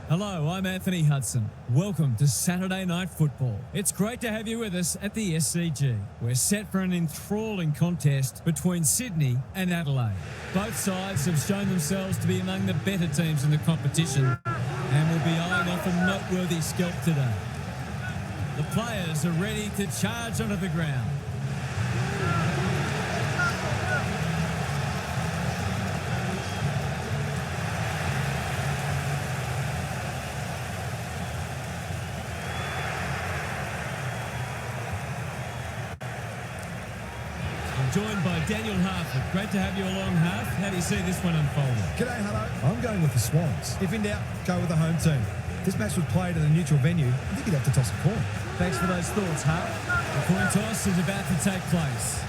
Hello, I'm Anthony Hudson. Welcome to Saturday Night Football. It's great to have you with us at the SCG. We're set for an enthralling contest between Sydney and Adelaide. Both sides have shown themselves to be among the better teams in the competition and will be eyeing off a noteworthy scalp today. The players are ready to charge onto the ground. Joined by Daniel Harford. Great to have you along, Harf. How do you see this one unfolding? G'day, Hutto. I'm going with the Swans. If in doubt, go with the home team. This match was played at a neutral venue. I think you'd have to toss a coin. Thanks for those thoughts, Harf. The coin toss is about to take place.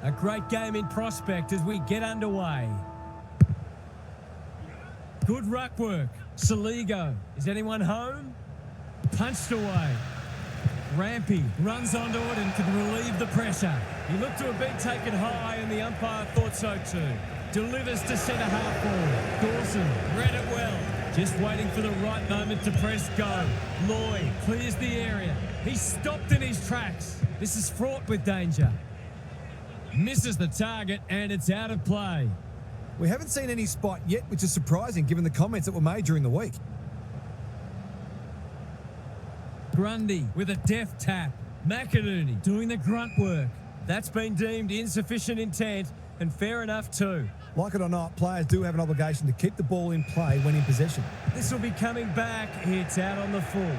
A great game in prospect as we get underway. Good ruck work. Saligo. Is anyone home? Punched away. Rampy runs onto it and can relieve the pressure. He looked to have been taken high and the umpire thought so too. Delivers to centre half forward. Dawson read it well. Just waiting for the right moment to press go. Lloyd clears the area. He's stopped in his tracks. This is fraught with danger. Misses the target and it's out of play. We haven't seen any spot yet, which is surprising given the comments that were made during the week. Grundy with a deft tap. McInerney doing the grunt work. That's been deemed insufficient intent and fair enough too. Like it or not, players do have an obligation to keep the ball in play when in possession. This will be coming back. It's out on the full.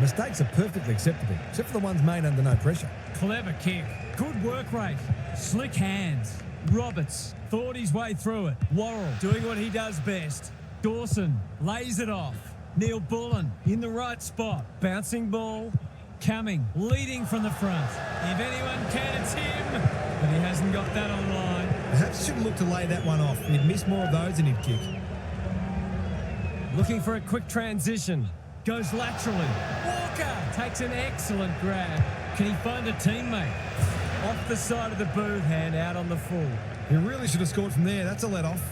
Mistakes are perfectly acceptable, except for the ones made under no pressure. Clever kick. Good work rate. Slick hands. Roberts thought his way through it. Worrell doing what he does best. Dawson lays it off. Neil Bullen in the right spot. Bouncing ball. Coming. Leading from the front. If anyone can, it's him. But he hasn't got that on line. Perhaps should look to lay that one off. He'd miss more of those than he'd kick. Looking for a quick transition. Goes laterally. Walker takes an excellent grab. Can he find a teammate? Off the side of the booth and out on the full. He really should have scored from there. That's a let-off.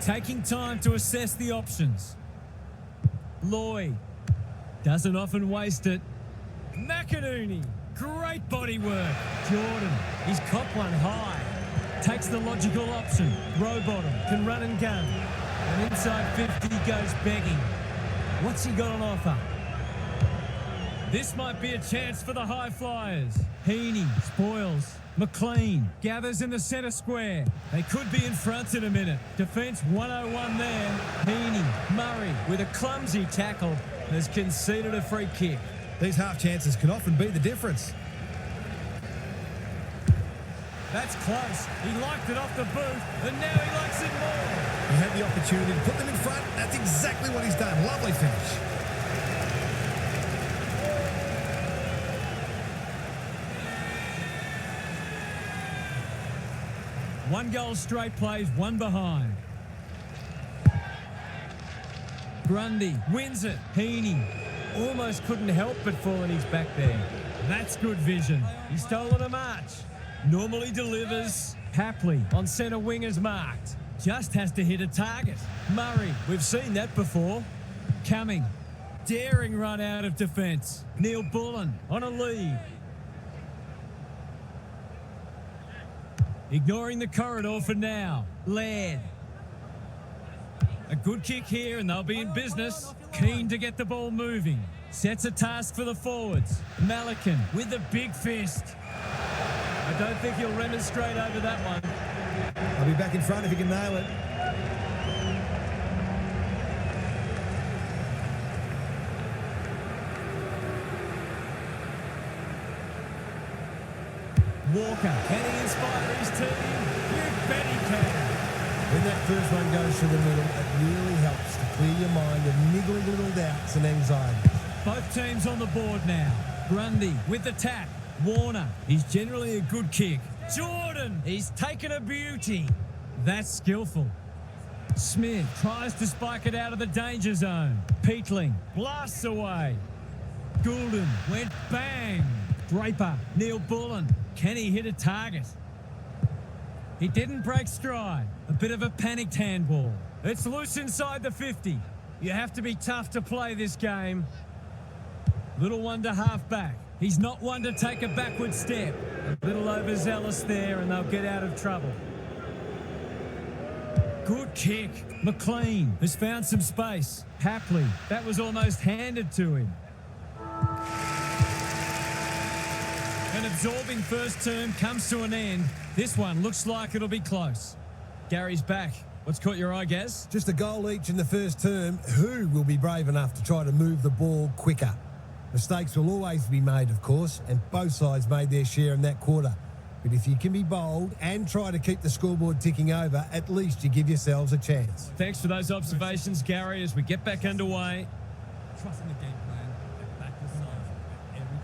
Taking time to assess the options. Lloyd doesn't often waste it. McInerney, great body work. Jordan, he's copped one high. Takes the logical option. Rowbottom can run and gun. And inside 50 goes begging. What's he got on offer? This might be a chance for the high flyers. Heaney spoils. McLean gathers in the centre square. They could be in front in a minute. Defence 101 there. Heaney, Murray with a clumsy tackle has conceded a free kick. These half chances can often be the difference. That's close. He liked it off the boot, and now he likes it more. He had the opportunity to put them in front. That's exactly what he's done. Lovely finish. One goal straight plays, one behind. Grundy wins it. Heaney almost couldn't help but fall on his back there. That's good vision. He's stolen a march. Normally delivers. Hapley on centre wing is marked. Just has to hit a target. Murray, we've seen that before. Coming. Daring run out of defence. Neil Bullen on a lead. Ignoring the corridor for now. Laird. A good kick here and they'll be in business. Keen to get the ball moving. Sets a task for the forwards. Malikan with a big fist. I don't think he'll remonstrate over that one. I'll be back in front if he can nail it. Walker, can he inspire his team? You bet he can. When that first one goes through the middle, it really helps to clear your mind of niggling little doubts and anxiety. Both teams on the board now. Grundy with the tap. Warner, he's generally a good kick. Jordan, he's taken a beauty. That's skillful. Smith tries to spike it out of the danger zone. Peatling blasts away. Goulden went bang. Draper, Neil Bullen. Can he hit a target? He didn't break stride. A bit of a panicked handball. It's loose inside the 50. You have to be tough to play this game. Little one to half back. He's not one to take a backward step. A little overzealous there and they'll get out of trouble. Good kick. McLean has found some space. Hapley, that was almost handed to him. An absorbing first term comes to an end. This one looks like it'll be close. Gary's back. What's caught your eye, Gaz? Just a goal each in the first term. Who will be brave enough to try to move the ball quicker? Mistakes will always be made, of course, and both sides made their share in that quarter. But if you can be bold and try to keep the scoreboard ticking over, at least you give yourselves a chance. Thanks for those observations, Gary, as we get back underway. Trusting the game plan and back the side every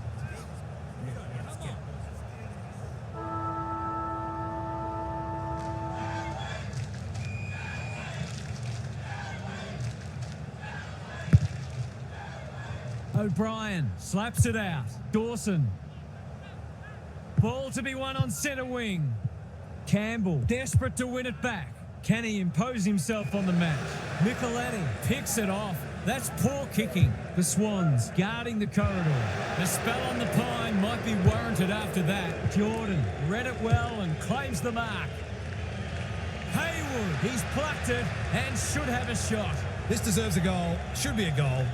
O'Brien slaps it out. Dawson. Ball to be won on centre wing. Campbell desperate to win it back. Can he impose himself on the match? Michelletti picks it off. That's poor kicking. The Swans guarding the corridor. The spell on the pine might be warranted after that. Jordan read it well and claims the mark. Haywood, he's plucked it and should have a shot. This deserves a goal. Should be a goal.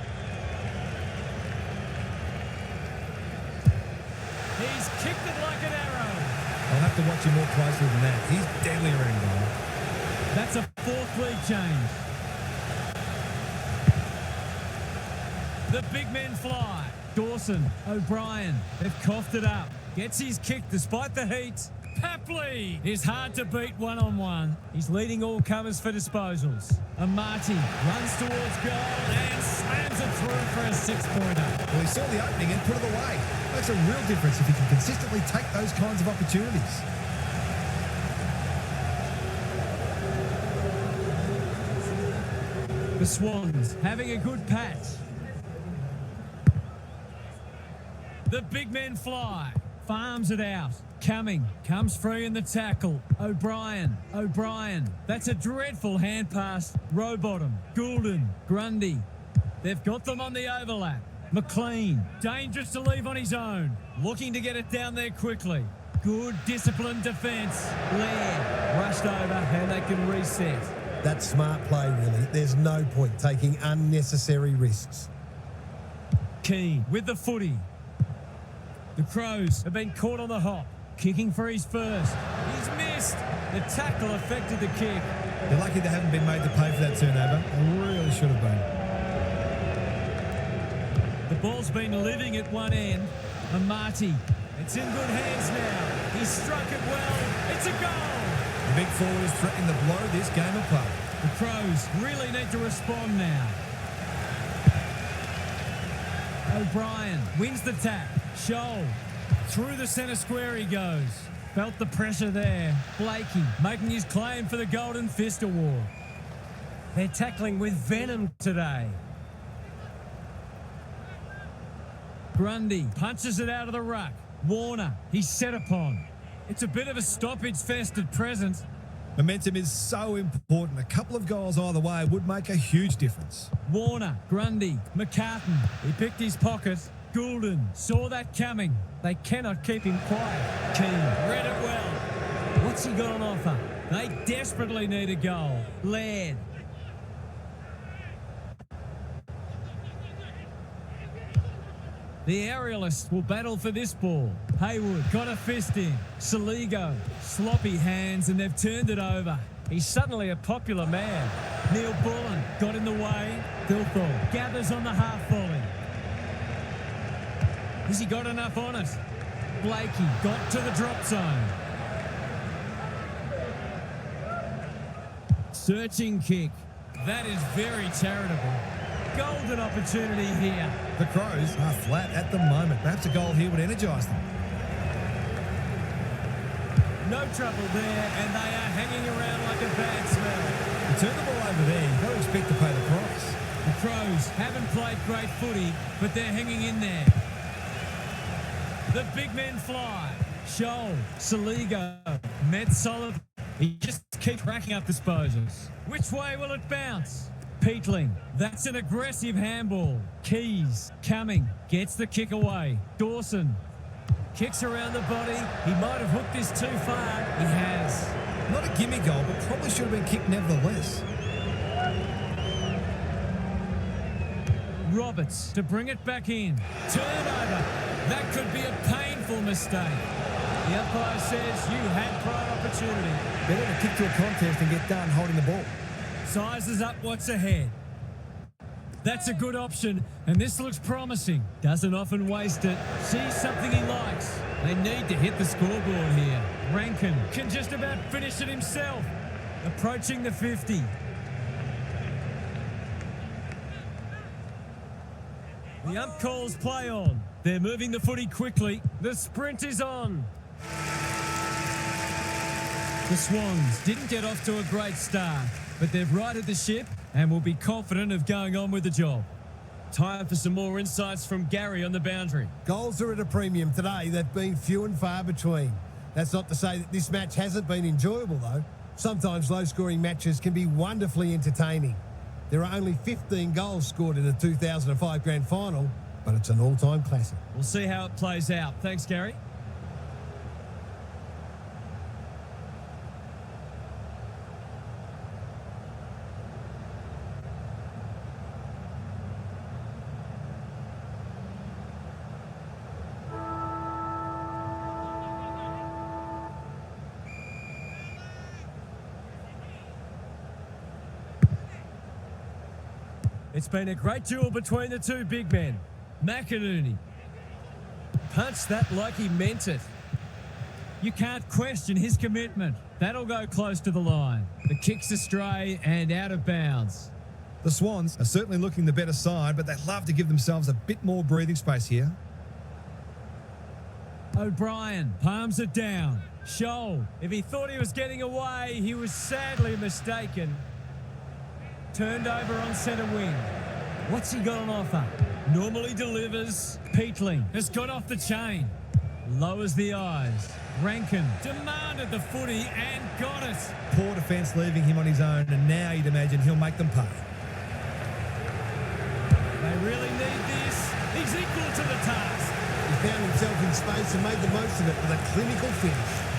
He's kicked it like an arrow. I'll have to watch him more closely than that. He's deadly around goal. That's a fourth league change. The big men fly. Dawson, O'Brien, they've coughed it up. Gets his kick despite the heat. Papley is hard to beat one-on-one. He's leading all comers for disposals. Amati runs towards goal and slams it through for a six-pointer. Well, he saw the opening and put it away. Makes a real difference if he can consistently take those kinds of opportunities. The Swans having a good patch. The big men fly. Farms it out. Cumming comes free in the tackle. O'Brien. That's a dreadful hand pass. Rowbottom. Goulden. Grundy. They've got them on the overlap. McLean. Dangerous to leave on his own. Looking to get it down there quickly. Good disciplined defence. Laird rushed over and they can reset. That's smart play, really. There's no point taking unnecessary risks. Keane with the footy. The Crows have been caught on the hop. Kicking for his first. He's missed. The tackle affected the kick. They're lucky they haven't been made to pay for that turnover. They really should have been. The ball's been living at one end. Amati. It's in good hands now. He struck it well. It's a goal. The big forward is threatening to blow this game apart. The Crows really need to respond now. O'Brien wins the tap. Scholl. Through the centre square he goes. Felt the pressure there. Blakey making his claim for the Golden Fist Award. They're tackling with venom today. Grundy punches it out of the ruck. Warner, he's set upon. It's a bit of a stoppage fest at present. Momentum is so important. A couple of goals either way would make a huge difference. Warner, Grundy, McCartan. He picked his pocket. Goulden saw that coming. They cannot keep him quiet. Keane read it well. What's he got on offer? They desperately need a goal. Laird. The aerialists will battle for this ball. Haywood got a fist in. Saligo, sloppy hands, and they've turned it over. He's suddenly a popular man. Neil Bullen got in the way. Thilthorpe gathers on the half volley. Has he got enough on it? Blakey got to the drop zone. Searching kick. That is very charitable. Golden opportunity here. The Crows are flat at the moment. Perhaps a goal here would energise them. No trouble there, and they are hanging around like a bad smell. You turn the ball over there, you've got to expect to pay the price. The Crows haven't played great footy, but they're hanging in there. The big men fly. Shoal, Saligo, Met solid. He just keeps racking up disposals. Which way will it bounce? Peatling, that's an aggressive handball. Keys, coming, gets the kick away. Dawson, kicks around the body. He might have hooked this too far. He has. Not a gimme goal, but probably should have been kicked nevertheless. Roberts to bring it back in. Turnover. That could be a painful mistake. The umpire says you had prior opportunity. Better to kick to a contest and get done holding the ball. Sizes up what's ahead. That's a good option, and this looks promising. Doesn't often waste it. Sees something he likes. They need to hit the scoreboard here. Rankin can just about finish it himself. Approaching the 50. The ump calls play on. They're moving the footy quickly. The sprint is on. The Swans didn't get off to a great start, but they've righted the ship and will be confident of going on with the job. Time for some more insights from Gary on the boundary. Goals are at a premium today. They've been few and far between. That's not to say that this match hasn't been enjoyable, though. Sometimes low-scoring matches can be wonderfully entertaining. There are only 15 goals scored in the 2005 Grand Final, but it's an all-time classic. We'll see how it plays out. Thanks, Gary. It's been a great duel between the two big men. McInerney punched that like he meant it. You can't question his commitment. That'll go close to the line. The kick's astray and out of bounds. The Swans are certainly looking the better side, but they'd love to give themselves a bit more breathing space here. O'Brien palms it down. Shoal, if he thought he was getting away, he was sadly mistaken. Turned over on centre wing. What's he got on offer? Normally delivers. Peatling has got off the chain. Lowers the eyes. Rankin demanded the footy and got it. Poor defence leaving him on his own, and now you'd imagine he'll make them pay. They really need this. He's equal to the task. He found himself in space and made the most of it with a clinical finish.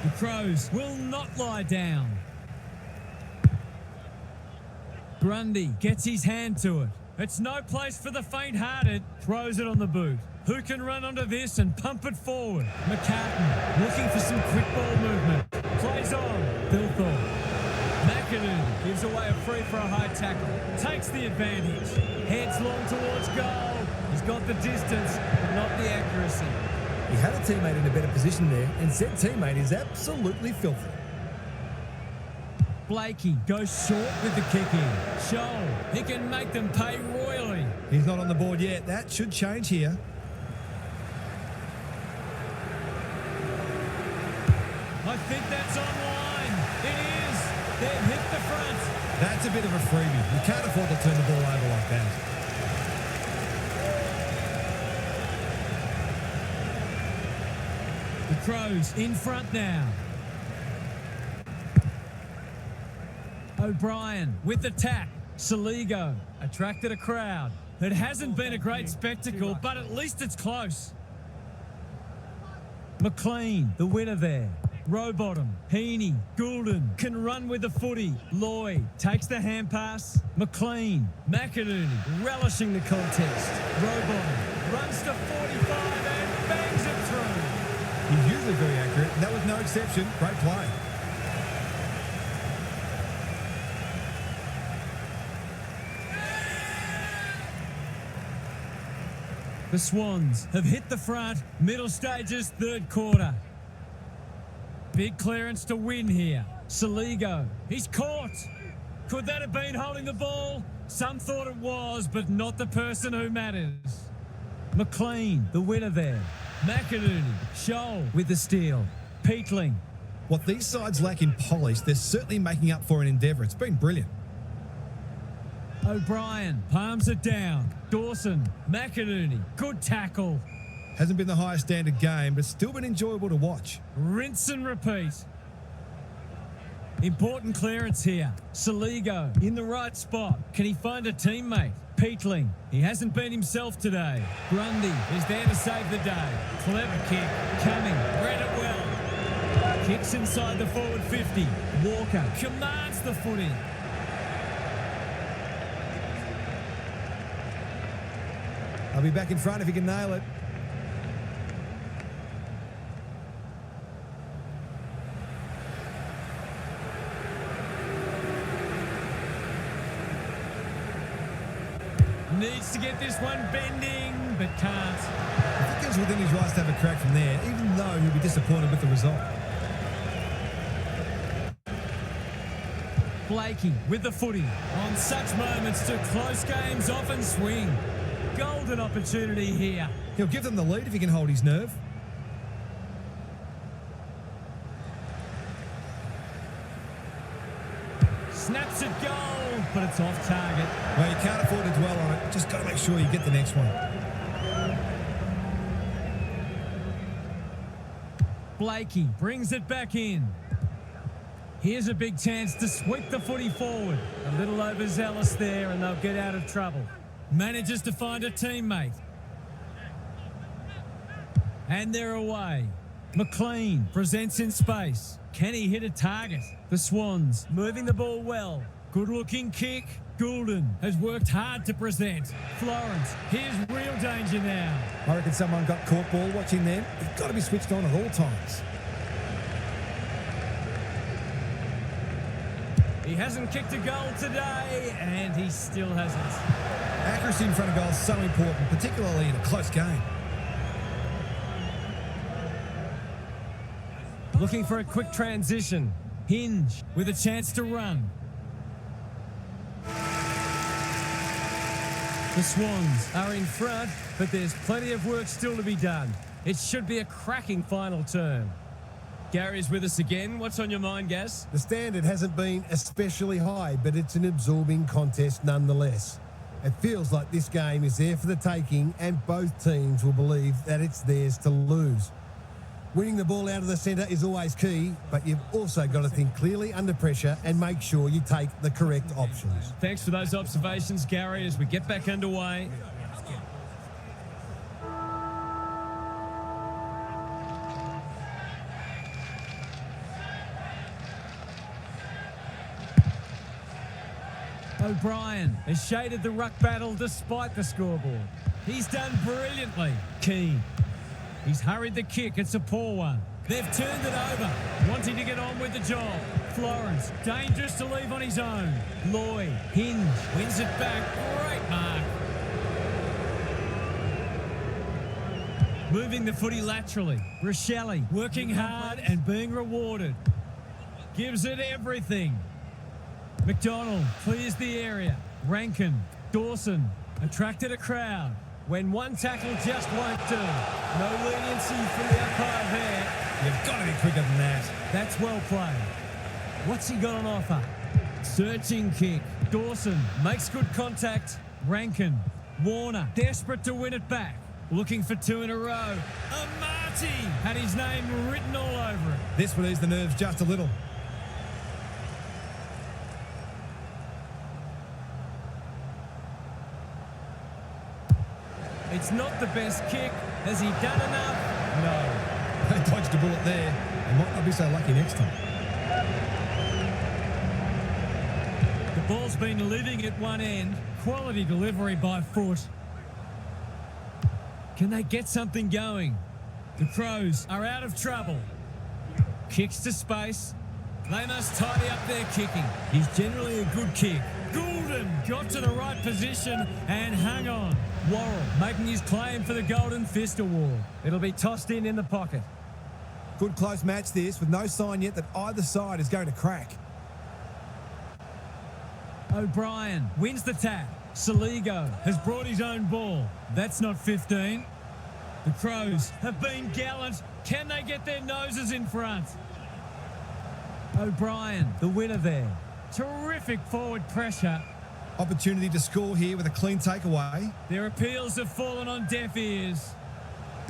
The Crows will not lie down. Grundy gets his hand to it. It's no place for the faint-hearted. Throws it on the boot. Who can run onto this and pump it forward? McCartan looking for some quick ball movement. Plays on. Bilthorpe. McInerney gives away a free for a high tackle. Takes the advantage. Heads long towards goal. He's got the distance, but not the accuracy. He had a teammate in a better position there, and said teammate is absolutely filthy. Blakey goes short with the kick in. Shoal, he can make them pay royally. He's not on the board yet. That should change here. I think that's online. It is. They've hit the front. That's a bit of a freebie. You can't afford to turn the ball over like that. The Crows in front now. O'Brien with the tap. Saligo attracted a crowd. It hasn't been a great spectacle, but at least it's close. McLean, the winner there. Rowbottom, Heaney, Goulden can run with the footy. Lloyd takes the hand pass. McLean, McInerney relishing the contest. Rowbottom runs to 45 and bangs it through. He's usually very accurate, and that was no exception. Great play. The Swans have hit the front, middle stages, third quarter. Big clearance to win here. Saligo, he's caught. Could that have been holding the ball? Some thought it was, but not the person who matters. McLean, the winner there. McInerney, Scholl with the steal. Peatling. What these sides lack in polish, they're certainly making up for in endeavour. It's been brilliant. O'Brien palms it down. Dawson, McInerney, good tackle. Hasn't been the highest standard game, but still been enjoyable to watch. Rinse and repeat. Important clearance here. Saligo in the right spot. Can he find a teammate? Peatling. He hasn't been himself today. Grundy is there to save the day. Clever kick. Coming. Read it well. Kicks inside the forward 50. Walker commands the footy. I'll be back in front if he can nail it. Needs to get this one bending, but can't. I think it's within his rights to have a crack from there, even though he'll be disappointed with the result. Blakey with the footy. On such moments, do close games often swing. Golden opportunity here. He'll give them the lead if he can hold his nerve. Snaps it goal, but it's off target. Well, you can't afford to dwell on it. Just got to make sure you get the next one. Blakey brings it back in. Here's a big chance to sweep the footy forward. A little overzealous there and they'll get out of trouble. Manages to find a teammate. And they're away. McLean presents in space. Can he hit a target? The Swans moving the ball well. Good looking kick. Goulden has worked hard to present. Florence, here's real danger now. I reckon someone got caught ball watching them. You've got to be switched on at all times. He hasn't kicked a goal today, and he still hasn't. Accuracy in front of goal is so important, particularly in a close game. Looking for a quick transition. Hinge with a chance to run. The Swans are in front, but there's plenty of work still to be done. It should be a cracking final term. Gary's with us again. What's on your mind, Gaz? The standard hasn't been especially high, but it's an absorbing contest nonetheless. It feels like this game is there for the taking, and both teams will believe that it's theirs to lose. Winning the ball out of the centre is always key, but you've also got to think clearly under pressure and make sure you take the correct options. Thanks for those observations, Gary, as we get back underway. O'Brien has shaded the ruck battle despite the scoreboard. He's done brilliantly. Keane. He's hurried the kick. It's a poor one. They've turned it over, wanting to get on with the job. Florence, dangerous to leave on his own. Lloyd, Hinge, wins it back. Great mark. Moving the footy laterally. Rochelle working hard and being rewarded. Gives it everything. McDonald clears the area. Rankin, Dawson attracted a crowd. When one tackle just won't do. No leniency from the umpire there. You've got to be quicker than that. That's well played. What's he got on offer? Searching kick. Dawson makes good contact. Rankin. Warner desperate to win it back. Looking for two in a row. Amati had his name written all over it. This will ease the nerves just a little. It's not the best kick. Has he done enough? No. They dodged a bullet there. They might not be so lucky next time. The ball's been living at one end. Quality delivery by foot. Can they get something going? The Crows are out of trouble. Kicks to space. They must tidy up their kicking. He's generally a good kick. Goulden got to the right position and hung on. Worrell making his claim for the Golden Fist Award. It'll be tossed in the pocket. Good close match this, with no sign yet that either side is going to crack. O'Brien wins the tap. Saligo has brought his own ball. That's not 15. The Crows have been gallant. Can they get their noses in front? O'Brien, the winner there. Terrific forward pressure. Opportunity to score here with a clean takeaway. Their appeals have fallen on deaf ears.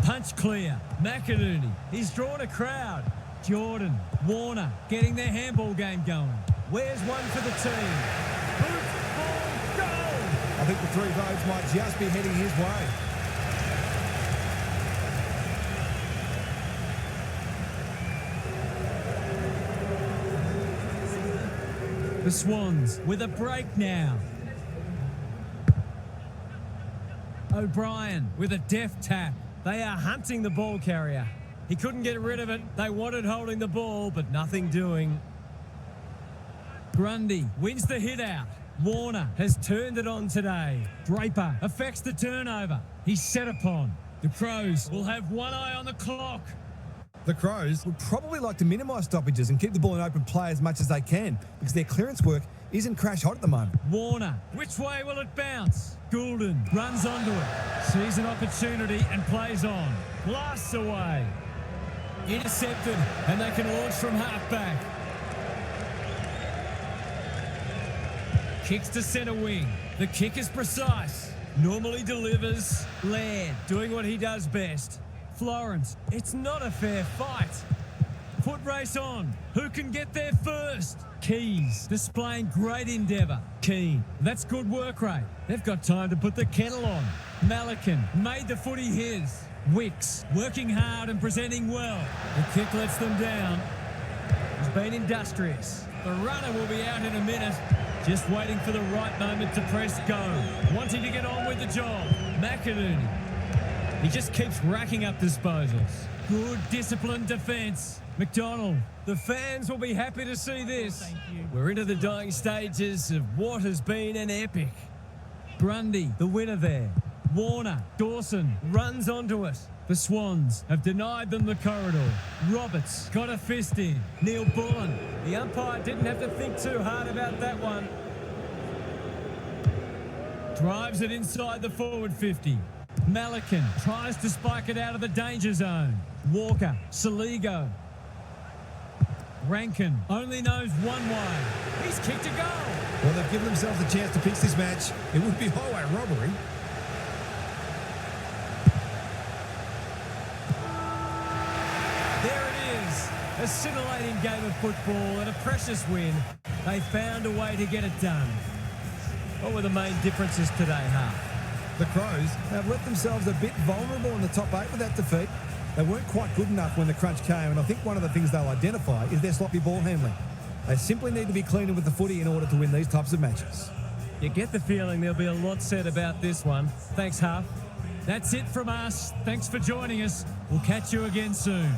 Punch clear. McInerney. He's drawn a crowd. Jordan, Warner getting their handball game going. Where's one for the team? Boot, ball, goal! I think the 3 votes might just be heading his way. The Swans with a break now. O'Brien with a deft tap. They are hunting the ball carrier. He couldn't get rid of it. They wanted holding the ball, but nothing doing. Grundy wins the hit out. Warner has turned it on today. Draper affects the turnover. He's set upon. The Crows will have one eye on the clock. The Crows would probably like to minimise stoppages and keep the ball in open play as much as they can because their clearance work isn't crash hot at the moment. Warner, which way will it bounce? Goulden runs onto it, sees an opportunity and plays on. Blasts away. Intercepted, and they can launch from halfback. Kicks to centre wing. The kick is precise. Normally delivers. Laird doing what he does best. Florence, it's not a fair fight. Foot race on. Who can get there first? Keys displaying great endeavour. Keane, that's good work rate. They've got time to put the kennel on. Malakin made the footy his. Wicks working hard and presenting well. The kick lets them down. He's been industrious. The runner will be out in a minute. Just waiting for the right moment to press go. Wanting to get on with the job. McInerney. He just keeps racking up disposals. Good disciplined defence. McDonald. The fans will be happy to see this. We're into the dying stages of what has been an epic. Grundy, the winner there. Warner, Dawson runs onto it. The Swans have denied them the corridor. Roberts got a fist in. Neil Bullen. The umpire didn't have to think too hard about that one. Drives it inside the forward 50. Malakin tries to spike it out of the danger zone. Walker, Saligo. Rankin only knows one way. He's kicked a goal. Well, they've given themselves a chance to fix this match. It would be highway robbery. There it is. A scintillating game of football and a precious win. They found a way to get it done. What were the main differences today, Hart? The Crows have left themselves a bit vulnerable in the top 8 with that defeat. They weren't quite good enough when the crunch came, and I think one of the things they'll identify is their sloppy ball handling. They simply need to be cleaner with the footy in order to win these types of matches. You get the feeling there'll be a lot said about this one. Thanks, Huff. That's it from us. Thanks for joining us. We'll catch you again soon.